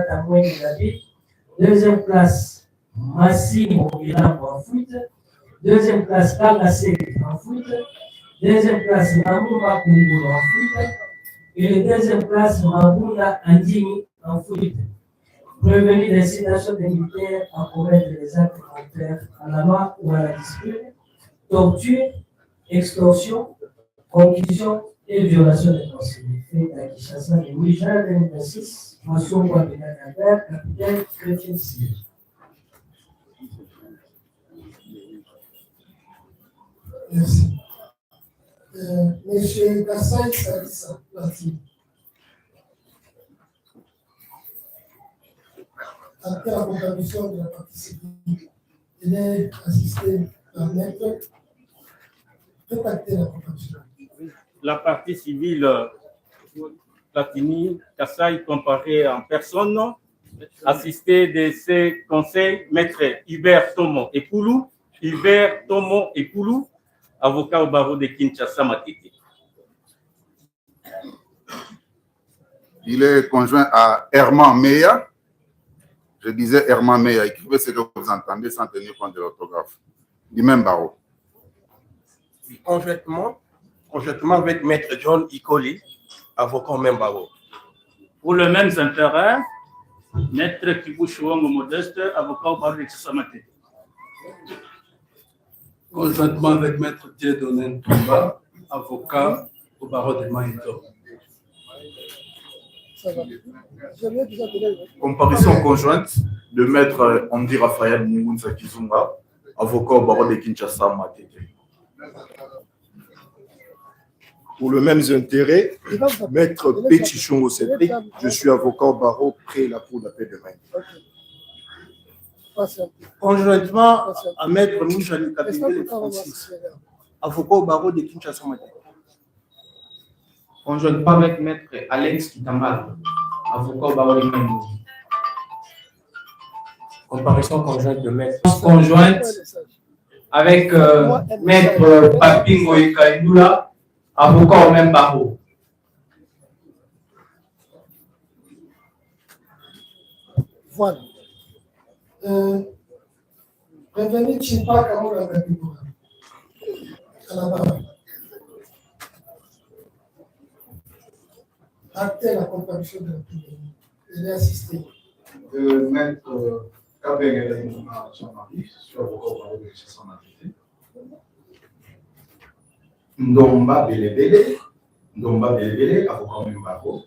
Tamoué David. Deuxième place, Massimo Milambo en fuite. Deuxième place, Kagase en fuite. Deuxième place, Mamouma Kungulu en fuite. Et la deuxième place, Mamouna Andimi en fuite. Prévenir l'incitation des militaires à commettre des actes contraires à la loi ou à la discipline, torture, extorsion, concussion et violation des possibilités à Kinshasa le 8 juin 2026, mention Wabena Gabert, capitaine Chrétien Cyr. Merci. Monsieur Kassai Salissa, Latine. Après la commission de la partie civile, il est assisté par maître. Faites acter la commission. La partie civile, Platini, Kassai, comparé en personne, assisté de ses conseils, maître Hubert Tomo Epoulou, avocat au barreau de Kinshasa Matete. Il est conjoint à Herman Meya. Je disais Herman Meya, écrivez ce que vous entendez sans tenir compte de l'orthographe. Du même barreau. Conjointement avec maître John Ikoli, avocat au même barreau. Pour les mêmes intérêts, maître Kibouchouango Modeste, avocat au barreau de Kinshasa Matete. Conjointement avec maître Dieudonné Tomba, avocat au barreau de Maïto. Comparution conjointe de maître Andy Raphaël Mungunza Kizunga, avocat au barreau de Kinshasa Matete. Pour le même intérêt, maître Pétichon Cédric, je suis avocat au barreau près la cour d'appel de Maine. Conjointement à maître Moujani Kabinde Francis, avocat au barreau de Kinshasa Matete. Conjointement avec maître Alex Kitambal, avocat au barreau de Maine. Comparution conjointe de maître. Conjointe avec maître Papingo Ikaïdoula, avocat au même barreau. Voilà. Prévenir Chipa Kamola Gabigura. À la barre. Acter la comparution de la prière. Il est assisté. De maître Kabengela Jean-Marie, je suis avocat au barreau de Kinshasa Matete. Ndomba Belebele, avocat au même barreau.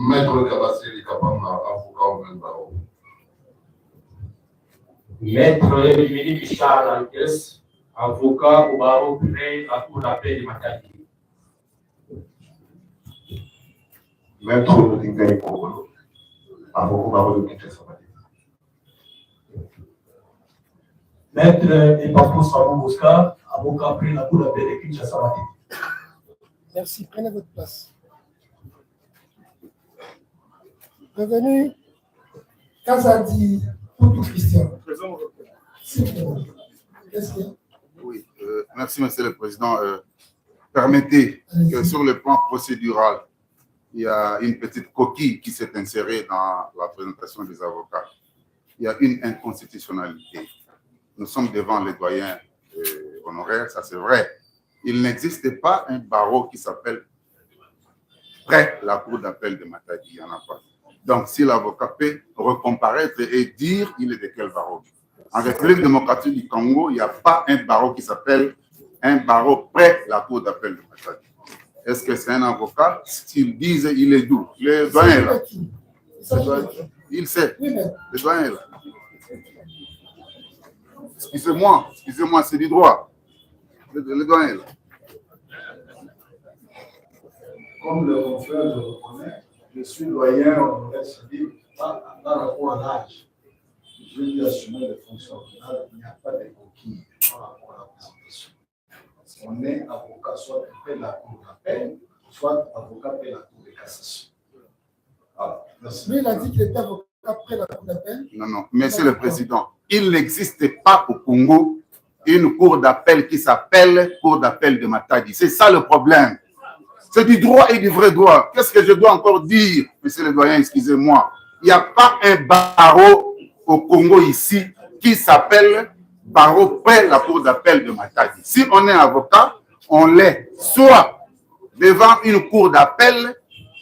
Maître Kabassi Kabanga, avocat au même barreau. Maître Emile Bichard Lantes, avocat au barreau près la cour d'appel de Matadi. Maître Rodinga Ikolo, avocat au barreau de Kinshasa Matete. Maître Epapou Sabou Mouska, avocat près la cour d'appel de Kinshasa Matete. Merci, prenez votre place. Revenu Kazadi Poutou Christian. Qu'est-ce qu'il y a? Oui, merci, Monsieur le Président. Permettez que sur le plan procédural, il y a une petite coquille qui s'est insérée dans la présentation des avocats. Il y a une inconstitutionnalité. Nous sommes devant les doyens honoraires, ça c'est vrai. Il n'existe pas un barreau qui s'appelle près la cour d'appel de Matadi, il n'y en a pas. Donc, si l'avocat peut recomparaître et dire il est de quel barreau. En République démocratique du Congo, il n'y a pas un barreau qui s'appelle un barreau près la cour d'appel de Matadi. Est-ce que c'est un avocat? S'il disent il est d'où? Le doyen est là. Il sait. Le doyen est là. Excusez-moi, c'est du droit. Le doyen est là. Comme le confrère le reconnaît, je suis doyen honoraire civil par rapport à l'âge. Je vais assumer les fonctions pénales, il n'y a pas de coquille par rapport à la présentation. On est avocat soit près de la cour d'appel, soit avocat près de la cour de cassation. Voilà. Lui, il a dit qu'il était avocat près de la cour d'appel. Non, Monsieur le Président, il n'existe pas au Congo une cour d'appel qui s'appelle cour d'appel de Matadi. C'est ça le problème. C'est du droit et du vrai droit. Qu'est-ce que je dois encore dire, monsieur le doyen, excusez-moi. Il n'y a pas un barreau au Congo ici qui s'appelle barreau près la cour d'appel de Matadi. Si on est avocat, on l'est soit devant une cour d'appel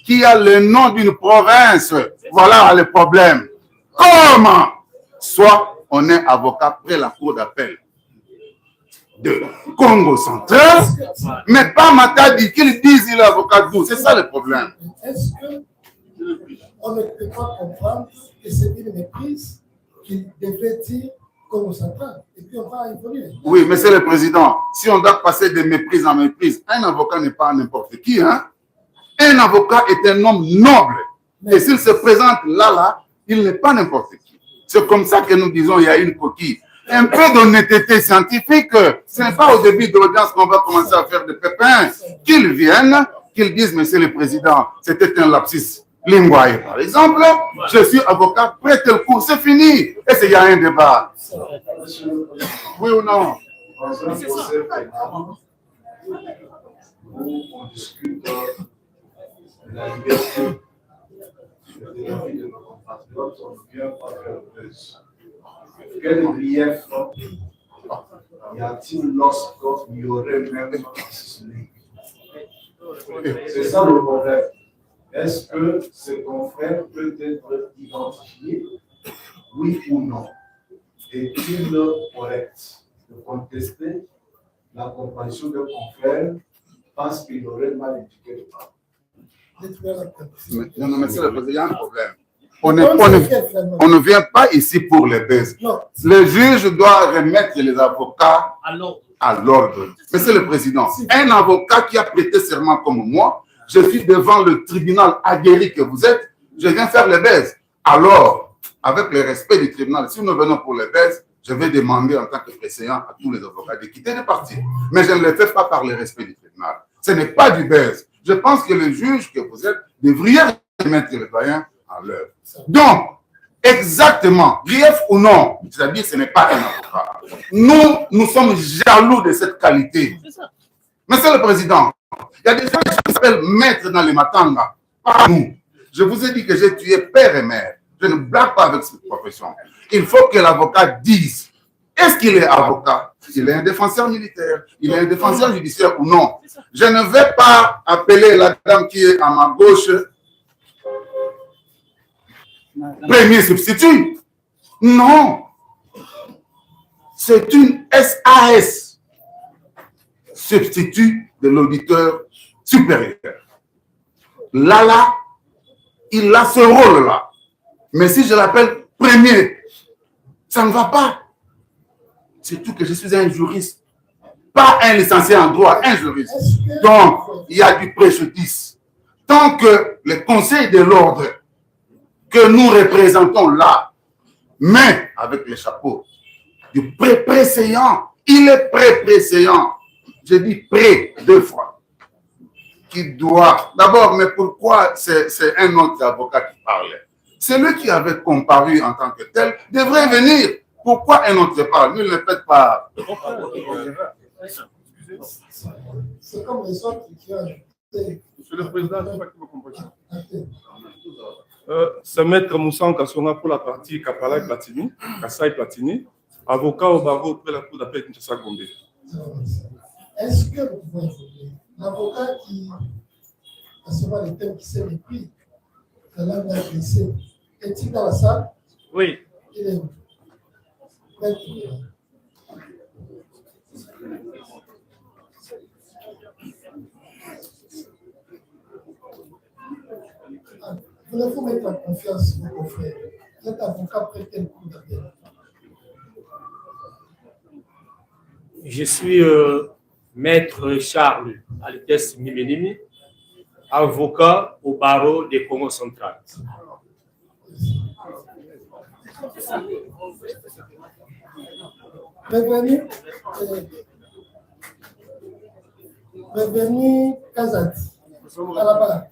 qui a le nom d'une province. Voilà le problème. Comment? Soit on est avocat près la cour d'appel de Congo central, mais pas Matadi, qu'ils disent il est avocat d'où. C'est ça le problème. Est-ce qu'on ne peut pas comprendre que c'est une méprise qu'il devrait dire Congo central et puis on va évoluer? Oui, monsieur le président, si on doit passer de méprise en méprise, un avocat n'est pas n'importe qui. Hein? Un avocat est un homme noble. Et s'il se présente là, il n'est pas n'importe qui. C'est comme ça que nous disons il y a une coquille. Un peu d'honnêteté scientifique, ce n'est pas au début de l'audience qu'on va commencer à faire des pépins. Qu'ils viennent, qu'ils disent, monsieur le président, c'était un lapsus linguae, par exemple. Je suis avocat, près tel cours, c'est fini. Et s'il y a un débat. Oui ou non? Dans un procès pénal, où on discute de la liberté de la vie de nos compatriotes, on ne vient pas faire le buzz. Quel grief y a-t-il lorsqu'il y aurait même assassiné? C'est ça le problème. Est-ce que ce confrère peut être identifié? Oui ou non? Est-il correct de contester la comparaison de confrères parce qu'il aurait mal indiqué le pas? Non, monsieur le président, il y a un problème. On ne vient pas ici pour les baises. Le juge doit remettre les avocats à l'ordre. Monsieur le président, un avocat qui a prêté serment comme moi, je suis devant le tribunal aguerri que vous êtes, je viens faire les baises. Alors, avec le respect du tribunal, si nous venons pour les baises, je vais demander en tant que préséant à tous les avocats de quitter le parti. Mais je ne le fais pas par le respect du tribunal. Ce n'est pas du baise. Je pense que le juge que vous êtes devriez remettre le doyen à l'heure. Donc, exactement, grief ou non, c'est-à-dire ce n'est pas un avocat. Nous sommes jaloux de cette qualité. Monsieur le Président, il y a des gens qui s'appellent maître dans les Matanga, pas nous. Je vous ai dit que j'ai tué père et mère. Je ne blague pas avec cette profession. Il faut que l'avocat dise, est-ce qu'il est avocat? Il est un défenseur militaire, il est un défenseur judiciaire ou non. Je ne vais pas appeler la dame qui est à ma gauche premier substitut. Non. C'est une SAS, substitut de l'auditeur supérieur. Là, il a ce rôle-là. Mais si je l'appelle premier, ça ne va pas. Surtout que je suis un juriste, pas un licencié en droit, un juriste. Donc, il y a du préjudice. Tant que le Conseil de l'ordre que nous représentons là, mais avec le chapeau du pré-préséant, il est pré-préséant. Je dis pré 2 fois. Qui doit. D'abord, mais pourquoi c'est un autre avocat qui parlait? Celui qui avait comparu en tant que tel devrait venir. Pourquoi un autre parle? Ne le faites pas. C'est comme les autres qui ont. Monsieur le Président, je ne sais pas qui me comprend. C'est Maître Moussa Kassonga pour la partie Kapala Platini, Kassai Platini, avocat au barreau auprès de la cour d'appel Kinshasa Gombe. Est-ce que vous pouvez évoluer? L'avocat qui a souvent les thèmes qui s'est mépris, la langue d'un blessé, est-il dans la salle? Oui. Il est où? Voulez-vous mettre en confiance vos confrères? Vous êtes avocat près quel coup d'appel? Je suis Maître Charles Altesse Mimenimi, avocat au barreau des Congo central. Revenu Kazat, à la barre.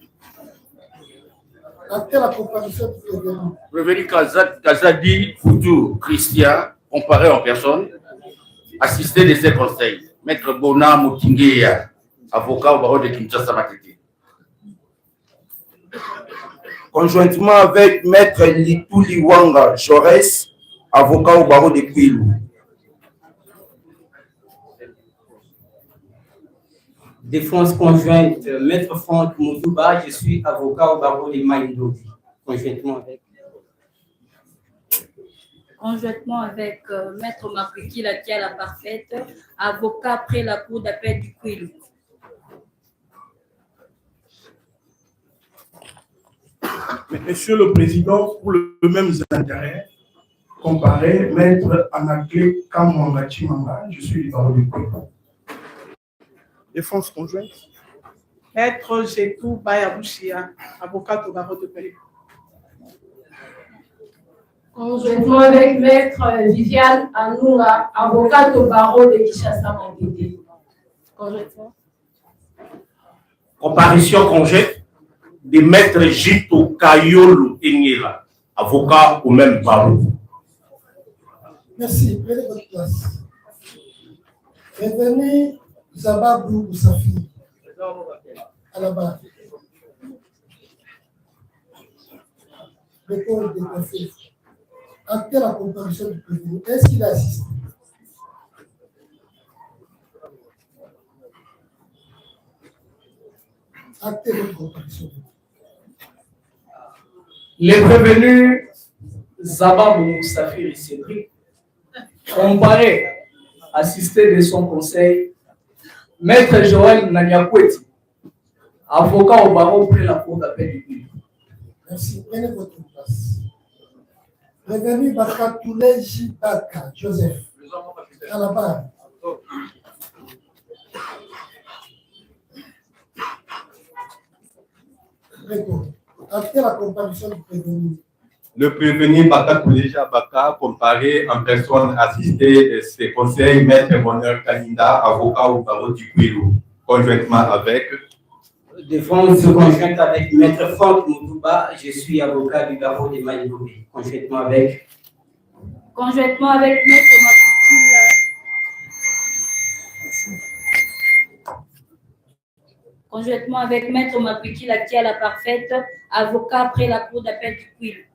À quelle comparaison tu es venu? Revenu Kazadi Foutou Christian, comparé en personne, assisté de ses conseils. Maître Bona Moutinguea, avocat au barreau de Kinshasa Matete. conjointement avec Maître Litou Liwanga Jaurès, avocat au barreau de Kwilu. Défense conjointe, Maître Franck Moutouba, je suis avocat au barreau de Maïndovi, conjointement avec Maître Mapuki Latia la Parfaite, avocat près la Cour d'appel du Kwilu. Monsieur le Président, pour le même intérêt, comparé, Maître Anaklé Kamwanga Chimanga, je suis du barreau du Kwilu. Défense conjointe. Maître Jetou Bayabouchia, avocat au barreau de Kwilu. Conjointement avec Maître Viviane Anoura, avocate au barreau de Kinshasa-Mambédé. Conjointement. Comparution conjointe de Maître Jito Kayolo Engela, avocat au même barreau. Merci. Prenez votre place. Revenez Zababou Moussafi. À la barre. L'école des conseils. Actez la comparution du prévenu. Est-ce qu'il assiste? Actez votre comparution. Les prévenus Zababou Moussafir et Cédric, comparé, assisté de son conseil, Maître Joël Nanyakoueti, avocat au barreau près la Cour d'appel du Kwilu. Merci. Prenez votre place. Prévenu Bakatoulé Jibaka, Joseph. À la barre. Actez la comparution du prévenu. Le prévenu Bakatoulé Jabaka, comparé en personne assistée de ses conseils, Maître Bonheur Kalinda, avocat au barreau du Kwilu, conjointement avec. Défense conjointe avec Maître Franck Moutouba, je suis avocat du barreau de Maïndovi, conjointement avec. Conjointement avec Maître Conjointement avec Maître Mapuki Latia la Parfaite, avocat après la Cour d'appel du Kwilu.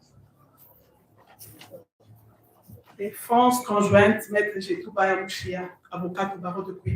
Défense conjointe, Maître Jetou Bayabouchia, avocat au barreau de Kwilu.